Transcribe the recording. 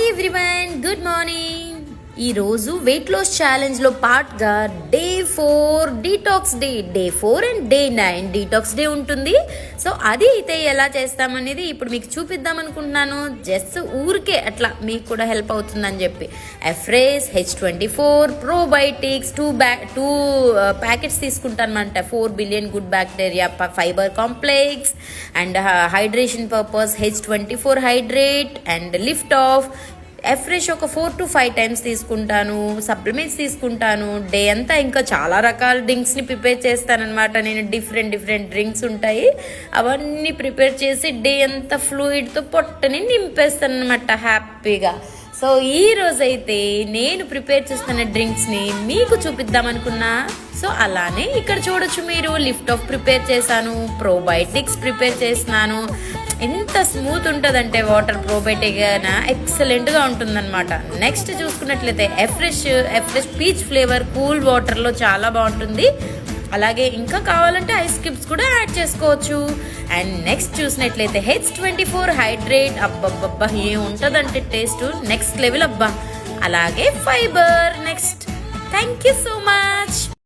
Hi everyone, good morning. ఈరోజు weight loss ఛాలెంజ్లో పార్ట్గా day 4 detox day 4 and day 9 detox day ఉంటుంది. So అది అయితే ఎలా చేస్తామనేది ఇప్పుడు మీకు చూపిద్దాం అనుకుంటున్నాను. జస్ట్ ఊరికే అట్లా మీకు కూడా హెల్ప్ అవుతుందని చెప్పి ఎఫ్రేస్ H24 ప్రోబయోటిక్స్ 2 ప్యాకెట్స్ తీసుకుంటాను అనమాట. 4 billion good bacteria fiber complex and hydration purpose H24 hydrate and lift of. Afresh ఒక 4 to 5 టైమ్స్ తీసుకుంటాను. సప్లిమెంట్స్ తీసుకుంటాను. డే అంతా ఇంకా చాలా రకాల డ్రింక్స్ని ప్రిపేర్ చేస్తానన్నమాట. నేను డిఫరెంట్ డ్రింక్స్ ఉంటాయి, అవన్నీ ప్రిపేర్ చేసి డే అంతా ఫ్లూయిడ్తో పొట్టని నింపేస్తాను అనమాట హ్యాపీగా. సో ఈ రోజైతే నేను ప్రిపేర్ చేస్తున్న డ్రింక్స్ని మీకు చూపిద్దాం అనుకున్నా. సో అలానే ఇక్కడ చూడొచ్చు మీరు, లిఫ్ట్ ఆఫ్ ప్రిపేర్ చేశాను, ప్రోబయోటిక్స్ ప్రిపేర్ చేస్తున్నాను. ఎంత స్మూత్ ఉంటుందంటే వాటర్ ప్రోబయోటిక్ ఎక్సలెంట్గా ఉంటుందన్నమాట. నెక్స్ట్ చూసుకున్నట్లయితే ఎఫ్రెష్ పీచ్ ఫ్లేవర్ కూల్ వాటర్లో చాలా బాగుంటుంది. అలాగే ఇంకా కావాలంటే ఐస్ క్యూబ్స్ కూడా యాడ్ చేసుకోవచ్చు. అండ్ నెక్స్ట్ చూసినట్లయితే H24 హైడ్రేట్. అబ్బబ్బబ్బా ఏం ఉంటుందంటే టేస్ట్ నెక్స్ట్ లెవెల్ అబ్బా. అలాగే fibre. Next thank you so much.